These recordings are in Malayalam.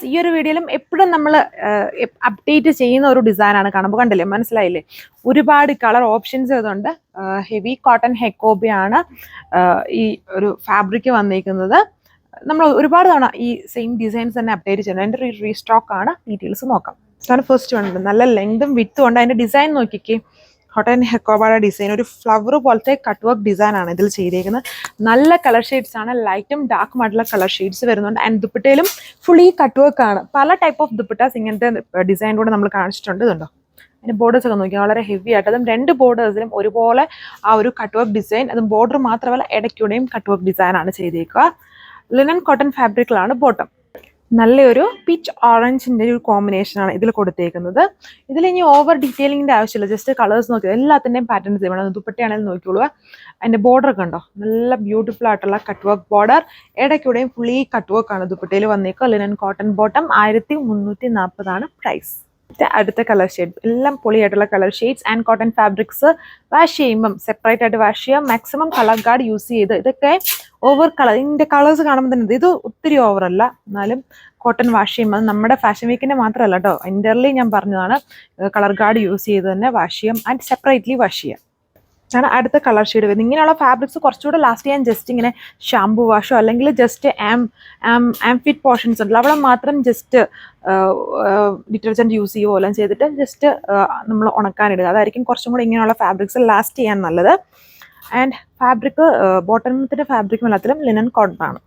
ഈ ഒരു വീഡിയോയിലും എപ്പോഴും നമ്മൾ അപ്ഡേറ്റ് ചെയ്യുന്ന ഒരു ഡിസൈനാണ് കാണുമ്പോൾ കണ്ടില്ലേ, മനസ്സിലായില്ലേ? ഒരുപാട് കളർ ഓപ്ഷൻസ് ഇതുണ്ട്. ഹെവി കോട്ടൺ ഹെക്കോബയാണ് ഈ ഒരു ഫാബ്രിക് വന്നിരിക്കുന്നത്. നമ്മൾ ഒരുപാട് തവണ ഈ സെയിം ഡിസൈൻസ് തന്നെ അപ്ഡേറ്റ് ചെയ്യുന്നത്. അതിൻ്റെ റീസ്റ്റോക്ക് ആണ്. ഡീറ്റെയിൽസ് നോക്കാം. ഇതാണ് ഫസ്റ്റ് ഉണ്ട്. നല്ല ലെങ്തും വിത്തും ഉണ്ട്. അതിൻ്റെ ഡിസൈൻ നോക്കിക്കേ. കോട്ടൺ ഹെക്കോബയുടെ ഡിസൈൻ ഒരു ഫ്ലവർ പോലത്തെ കട്ട് വർക്ക് ഡിസൈൻ ആണ് ഇതിൽ ചെയ്തേക്കുന്നത്. നല്ല കളർ ഷെയ്ഡ്സ് ആണ്. ലൈറ്റും ഡാർക്കും ആയിട്ടുള്ള കളർ ഷെയ്ഡ്സ് വരുന്നുണ്ട്. ആൻഡ് ദുപ്പട്ടയിലും ഫുള്ളി കട്ട് വർക്ക് ആണ്. പല ടൈപ്പ് ഓഫ് ദുപ്പട്ടാസ് ഇങ്ങനത്തെ ഡിസൈനിലൂടെ നമ്മൾ കാണിച്ചിട്ടുണ്ട്. ഇതുണ്ടോ, അതിൻ്റെ ബോർഡേഴ്സ് ഒക്കെ നോക്കിയാൽ വളരെ ഹെവി ആയിട്ട്. അതും രണ്ട് ബോർഡേഴ്സിലും ഒരുപോലെ ആ ഒരു കട്ട് വർക്ക് ഡിസൈൻ. അതും ബോർഡർ മാത്രമല്ല ഇടയ്ക്കൂടെയും കട്ട് വർക്ക് ഡിസൈൻ ആണ് ചെയ്തേക്കുക. ലിനൻ കോട്ടൺ ഫാബ്രിക്കിലാണ് ബോട്ടം. നല്ലൊരു പിച്ച് ഓറഞ്ചിൻ്റെ ഒരു കോമ്പിനേഷനാണ് ഇതിൽ കൊടുത്തേക്കുന്നത്. ഇതിൽ ഇനി ഓവർ ഡീറ്റെയിലിങ്ങിൻ്റെ ആവശ്യമില്ല. ജസ്റ്റ് കളേഴ്സ് നോക്കി എല്ലാത്തിൻ്റെയും പാറ്റേൺസ് ചെയ്യണം. ദുപ്പട്ടയാണെങ്കിലും നോക്കിയോളൂ. അതിൻ്റെ ബോർഡർ ഒക്കെ ഉണ്ടോ, നല്ല ബ്യൂട്ടിഫുൾ ആയിട്ടുള്ള കട്ട് വർക്ക് ബോർഡർ. ഇടയ്ക്കൂടെയും ഫുള്ളി കട്ട് വർക്ക് ആണ് ദുപ്പട്ടയിൽ വന്നേക്കുക. Linen cotton bottom 1340 price. അടുത്ത കളർ ഷെയ്ഡ് എല്ലാം പൊളിയായിട്ടുള്ള colour shades and cotton fabrics. Wash ചെയ്യുമ്പം സെപ്പറേറ്റ് ആയിട്ട് വാഷ് ചെയ്യാം. മാക്സിമം കളർ ഗാർഡ് യൂസ് ചെയ്ത്. ഇതൊക്കെ ഓവർ കളർ, ഇതിൻ്റെ കളേഴ്സ് കാണുമ്പോൾ തന്നെ ഇത് ഒത്തിരി ഓവർ അല്ല. എന്നാലും കോട്ടൺ വാഷ് ചെയ്യുമ്പോൾ അത് നമ്മുടെ ഫാഷൻ വീക്കിൻ്റെ മാത്രമല്ല കേട്ടോ, എൻ്റർലി ഞാൻ പറഞ്ഞതാണ്. കളർ ഗാർഡ് യൂസ് ചെയ്ത് തന്നെ വാഷ് ചെയ്യാം ആൻഡ് സെപ്പറേറ്റ്ലി വാഷ് ചെയ്യാം. ആണ് അടുത്ത കളർ ഷെയ്ഡ് വരുന്നത്. ഇങ്ങനെയുള്ള ഫാബ്രിക്സ് കുറച്ചുകൂടെ ലാസ്റ്റ് ചെയ്യാൻ ജസ്റ്റ് ഇങ്ങനെ ഷാംപൂ വാഷോ അല്ലെങ്കിൽ ജസ്റ്റ് ആംഫിറ്റ് പോർഷൻസ് ഉണ്ടല്ലോ, അവിടെ മാത്രം ജസ്റ്റ് ഡിറ്റർജൻറ്റ് യൂസ് ചെയ്യുകയോ എല്ലാം ചെയ്തിട്ട് ജസ്റ്റ് നമ്മൾ ഉണക്കാനിടുക. അതായിരിക്കും കുറച്ചും കൂടി ഇങ്ങനെയുള്ള ഫാബ്രിക്സ് ലാസ്റ്റ് ചെയ്യാൻ നല്ലത്. ആൻഡ് ഫാബ്രിക് ബോട്ടമത്തിൻ്റെ ഫാബ്രിക്കും എല്ലാത്തിലും ലിനൻ കോട്ടൺ ആണ്.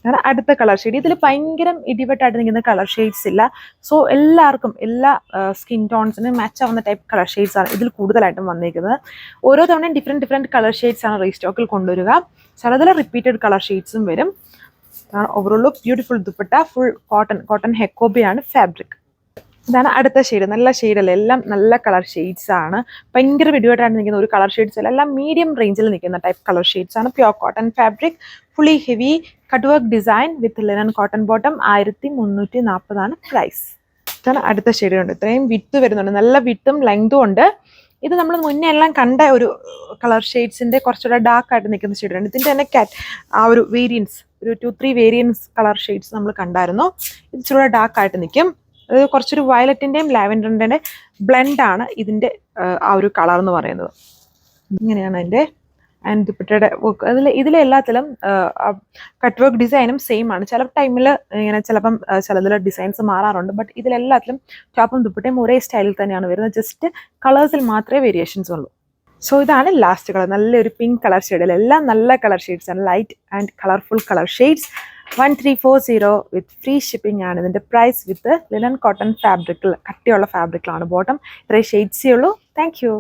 അങ്ങനെ അടുത്ത കളർ ഷെയ്ഡ്. ഇതിൽ ഭയങ്കര ഇടിവെട്ടായിട്ട് നിൽക്കുന്ന കളർ ഷെയ്ഡ്സ് ഇല്ല. സോ എല്ലാവർക്കും എല്ലാ സ്കിൻ ടോൺസിനും മാച്ച് ആവുന്ന ടൈപ്പ് കളർ ഷെയ്ഡ്സ് ആണ് ഇതിൽ കൂടുതലായിട്ടും വന്നിരിക്കുന്നത്. ഓരോ തവണയും ഡിഫറെൻറ്റ് കളർ ഷെയ്ഡ്സ് ആണ് റീസ്റ്റോക്കിൽ കൊണ്ടുവരിക. ചിലതിൽ റിപ്പീറ്റഡ് കളർ ഷെയ്ഡ്സും വരും. Overall beautiful dupatta, full cotton ഹെക്കോബയാണ് ഫാബ്രിക്. ഇതാണ് അടുത്ത ഷെയ്ഡ്. നല്ല ഷെയ്ഡല്ല, എല്ലാം നല്ല കളർ ഷെയ്ഡ്സ് ആണ്. ഭയങ്കര വിടുവായിട്ടാണ് നിൽക്കുന്ന ഒരു കളർ ഷെയ്ഡ്സ് അല്ല, എല്ലാം മീഡിയം റേഞ്ചിൽ നിൽക്കുന്ന ടൈപ്പ് കളർ ഷെയ്ഡ്സ് ആണ്. Pure cotton fabric, fully heavy cut work design with linen cotton bottom 1340 price. ഇതാണ് അടുത്ത ഷെയ്ഡ് ഉണ്ട്. ഇത്രയും വിത്ത് വരുന്നുണ്ട്, നല്ല വിത്തും ലെങ്തും ഉണ്ട്. ഇത് നമ്മൾ മുന്നേ എല്ലാം കണ്ട ഒരു കളർ ഷെയ്ഡ്സിൻ്റെ കുറച്ചുകൂടെ ഡാർക്ക് ആയിട്ട് നിൽക്കുന്ന ഷെയ്ഡാണ്. ഇതിൻ്റെ തന്നെ ആ ഒരു വേരിയൻസ്, ഒരു 2-3 വേരിയൻസ് കളർ ഷെയ്ഡ്സ് നമ്മൾ കണ്ടായിരുന്നു. ഇത് ഇച്ചിരി ഡാർക്ക് ആയിട്ട് നിൽക്കും. അത് കുറച്ചൊരു വയലറ്റിൻ്റെയും ലാവൻഡറിൻ്റെയും ബ്ലെൻഡാണ് ഇതിൻ്റെ ആ ഒരു കളർ എന്ന് പറയുന്നത്. ഇങ്ങനെയാണ് അതിൻ്റെ ആൻഡ് ദുപ്പട്ടയുടെ വർക്ക്. ഇതിലെല്ലാത്തിലും കട്ട് വർക്ക് ഡിസൈനും സെയിം ആണ്. ചില ടൈമിൽ ഇങ്ങനെ ചിലപ്പം ചിലതിൽ ഡിസൈൻസ് മാറാറുണ്ട്. ബട്ട് ഇതിലെല്ലാത്തിലും ടോപ്പും ദുപ്പട്ടയും ഒരേ സ്റ്റൈലിൽ തന്നെയാണ് വരുന്നത്. ജസ്റ്റ് കളേഴ്സിൽ മാത്രമേ വേരിയേഷൻസ് ഉള്ളൂ. സോ ഇതാണ് ലാസ്റ്റ് കളർ. നല്ലൊരു പിങ്ക് കളർ ഷെയ്ഡിൽ, എല്ലാം നല്ല കളർ ഷെയ്ഡ്സ് ആണ്. Light and colourful colour shades. 1340 with free shipping ആണ് ഇതിൻ്റെ പ്രൈസ്. വിത്ത് ലിനൻ കോട്ടൺ ഫാബ്രിക്കിൽ, കട്ടിയുള്ള ഫാബ്രിക്കിലാണ് ബോട്ടം. ഇത്രയും ഷെയ്ഡ്സേ ഉള്ളൂ. Thank you.